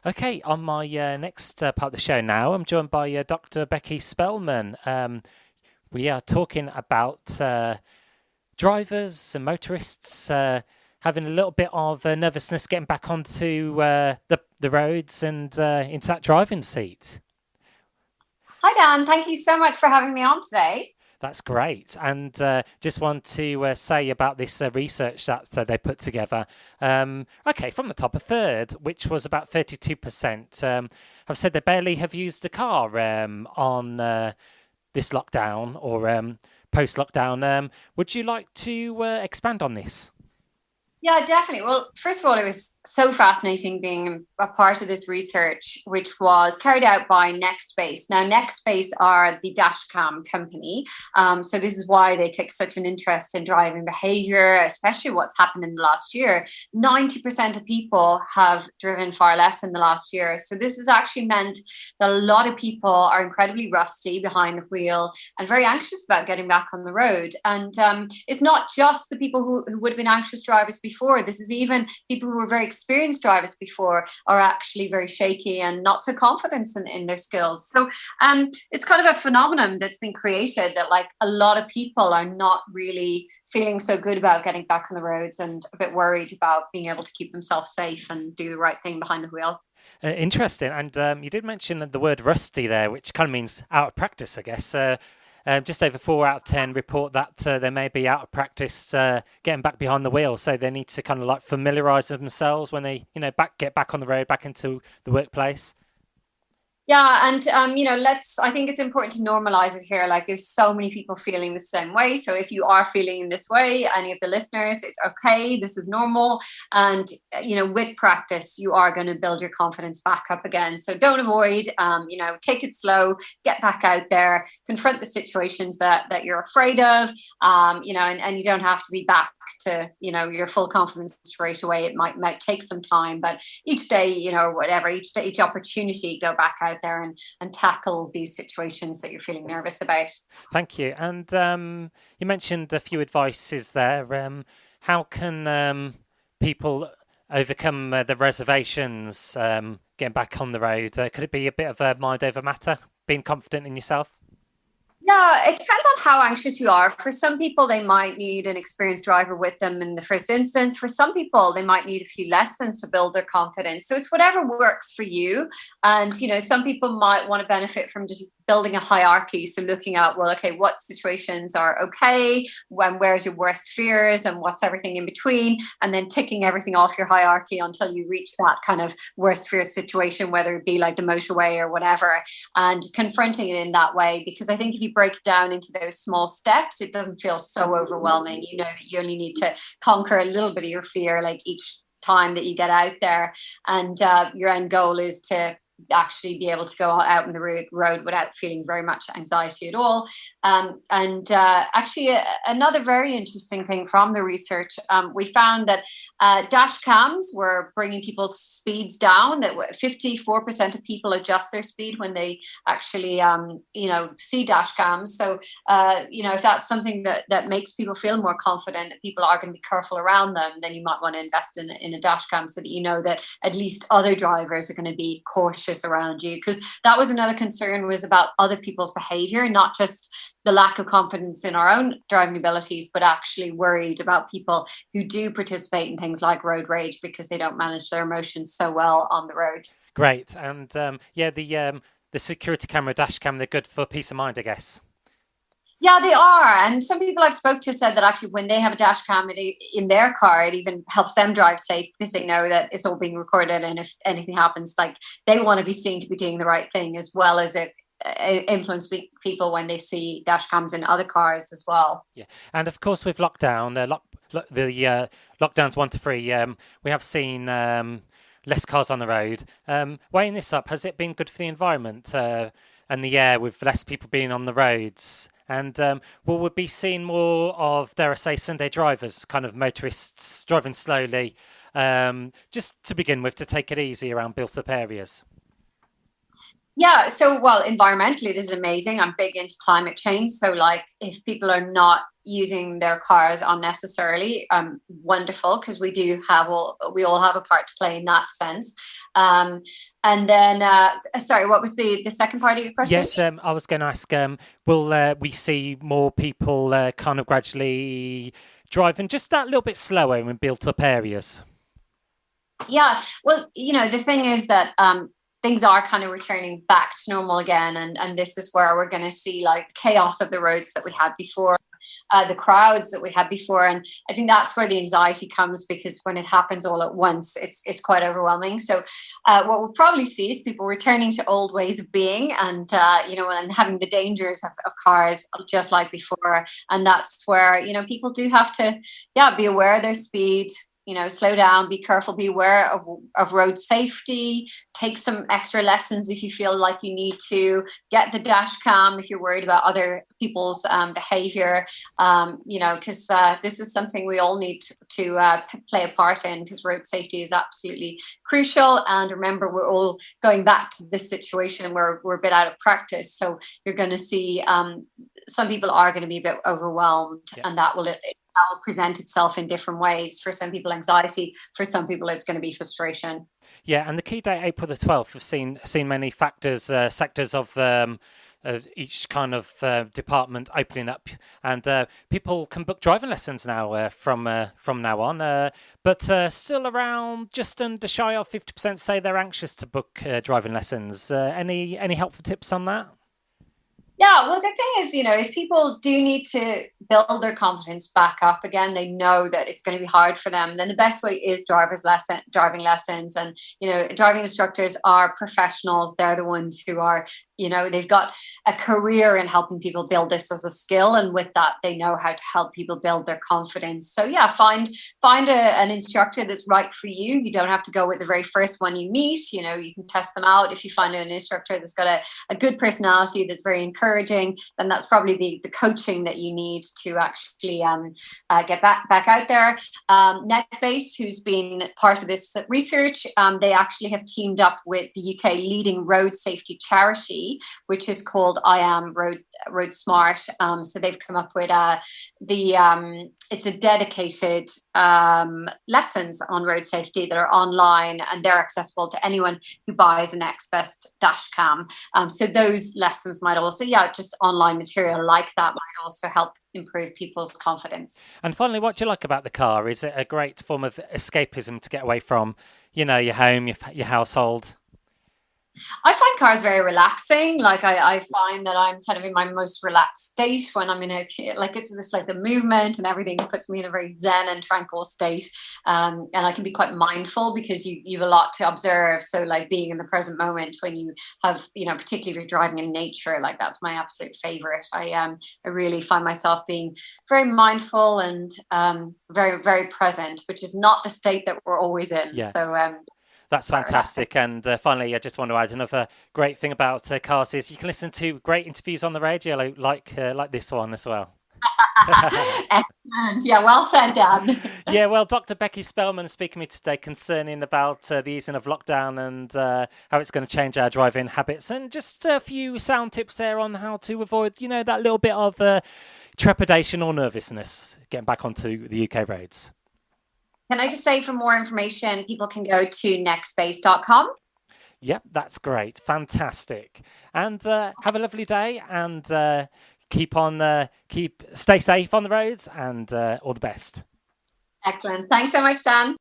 Okay, on my next part of the show now, I'm joined by Dr. Becky Spelman. We are talking about drivers and motorists having a little bit of nervousness getting back onto the roads and into that driving seat. Hi, Dan. Thank you so much for having me on today. That's great. And just want to say about this research that they put together. Okay, from the top, a third, which was about 32%, have said they barely have used a car on this lockdown or post lockdown. Would you like to expand on this? Yeah, definitely. Well, first of all, it was so fascinating being a part of this research, which was carried out by Nextbase. Now, Nextbase are the dashcam company. So, this is why they take such an interest in driving behavior, especially what's happened in the last year. 90% of people have driven far less in the last year. So, this has actually meant that a lot of people are incredibly rusty behind the wheel and very anxious about getting back on the road. And it's not just the people who would have been anxious drivers before. This is even people who were very experienced drivers before are actually very shaky and not so confident in their skills. So it's kind of a phenomenon that's been created that like a lot of people are not really feeling so good about getting back on the roads and a bit worried about being able to keep themselves safe and do the right thing behind the wheel. Interesting. And you did mention the word rusty there, which kind of means out of practice, I guess. Just over 4 out of 10 report that they may be out of practice getting back behind the wheel, so they need to kind of like familiarise themselves when they, get back on the road, back into the workplace. Yeah, and I think it's important to normalize it here. Like, there's so many people feeling the same way. So if you are feeling in this way, any of the listeners, it's okay. This is normal, and with practice, you are going to build your confidence back up again. So don't avoid. Take it slow, get back out there, confront the situations that you're afraid of. And you don't have to be back to your full confidence straight away. It might take some time, but each day, whatever, each day, each opportunity, go back out there and tackle these situations that you're feeling nervous about. Thank you. And you mentioned a few advices there. How can people overcome the reservations getting back on the road? Could it be a bit of a mind over matter, being confident in yourself? Yeah, it depends on how anxious you are. For some people, they might need an experienced driver with them in the first instance. For some people, they might need a few lessons to build their confidence. So it's whatever works for you. And, some people might want to benefit from just building a hierarchy. So looking at, well, okay, what situations are okay? Where's your worst fears and what's everything in between? And then ticking everything off your hierarchy until you reach that kind of worst fear situation, whether it be like the motorway or whatever, and confronting it in that way. Because I think if you break it down into those small steps, it doesn't feel so overwhelming. You know that you only need to conquer a little bit of your fear, like each time that you get out there. And your end goal is to actually be able to go out on the road without feeling very much anxiety at all. And actually, another very interesting thing from the research, we found that dash cams were bringing people's speeds down. That 54% of people adjust their speed when they actually, see dash cams. So, if that's something that makes people feel more confident that people are going to be careful around them, then you might want to invest in a dash cam so that you know that at least other drivers are going to be cautious around you, because that was another concern, was about other people's behavior, not just the lack of confidence in our own driving abilities, but actually worried about people who do participate in things like road rage because they don't manage their emotions so well on the road. Great. And yeah, the security camera, dash cam, they're good for peace of mind, I guess. Yeah, they are. And some people I've spoke to said that actually when they have a dash cam in their car, it even helps them drive safe because they know that it's all being recorded. And if anything happens, like, they want to be seen to be doing the right thing, as well as it influence people when they see dash cams in other cars as well. Yeah, and of course with lockdown, the lockdowns 1 to 3, we have seen less cars on the road. Weighing this up, has it been good for the environment and the air with less people being on the roads? And will we be seeing more of, dare I say, Sunday drivers, kind of motorists driving slowly, just to begin with, to take it easy around built-up areas? Yeah, so well, environmentally, this is amazing. I'm big into climate change. So, like, if people are not using their cars unnecessarily, wonderful, because we all have a part to play in that sense. Um, and then, sorry, what was the second part of your question? Yes, I was going to ask, will we see more people kind of gradually driving just that little bit slower in built up areas? Yeah, well, the thing is that things are kind of returning back to normal again, and this is where we're going to see like chaos of the roads that we had before, the crowds that we had before, and I think that's where the anxiety comes because when it happens all at once, it's quite overwhelming. So, what we'll probably see is people returning to old ways of being, and and having the dangers of cars just like before, and that's where people do have to, yeah, be aware of their speed, slow down, be careful, be aware of road safety, take some extra lessons if you feel like you need to, get the dash cam if you're worried about other people's behavior, because this is something we all need to play a part in because road safety is absolutely crucial. And remember, we're all going back to this situation where we're a bit out of practice. So you're going to see some people are going to be a bit overwhelmed, Yeah. and that will present itself in different ways. For some people, anxiety. For some people, it's going to be frustration. Yeah, and the key date, April the 12th, have seen many sectors of each kind of department opening up, and people can book driving lessons now from now on. But still around just under shy of 50% say they're anxious to book driving lessons. Any helpful tips on that? Yeah, well, the thing is, if people do need to build their confidence back up again, they know that it's going to be hard for them. Then the best way is driving lessons, and driving instructors are professionals. They're the ones who are, they've got a career in helping people build this as a skill, and with that, they know how to help people build their confidence. So yeah, find an instructor that's right for you. You don't have to go with the very first one you meet. You can test them out. If you find an instructor that's got a good personality, that's very encouraging, then that's probably the coaching that you need to actually get back out there. NetBase, who's been part of this research, they actually have teamed up with the UK leading road safety charity, which is called I Am Road Smart. So they've come up with it's a dedicated lessons on road safety that are online, and they're accessible to anyone who buys an Next Best dash cam. So those lessons might also, just online material like that might also help improve people's confidence. And finally, what do you like about the car? Is it a great form of escapism to get away from, your home, your household? I find cars very relaxing. Like I find that I'm kind of in my most relaxed state when I'm in like it's just like the movement and everything puts me in a very zen and tranquil state. And I can be quite mindful because you've a lot to observe. So like being in the present moment when you have, particularly if you're driving in nature, like that's my absolute favorite. I really find myself being very mindful and very, very present, which is not the state that we're always in. Yeah. So That's quite relaxing. fantastic. And finally, I just want to add another great thing about cars is you can listen to great interviews on the radio, like this one as well. Excellent. Yeah, well said, Dan. Yeah, well, Dr. Becky Spelman speaking to me today concerning about the easing of lockdown and how it's going to change our driving habits, and just a few sound tips there on how to avoid, that little bit of trepidation or nervousness getting back onto the UK roads. Can I just say for more information, people can go to nextbase.com. Yep, that's great. Fantastic. And have a lovely day, and stay safe on the roads, and all the best. Excellent. Thanks so much, Dan.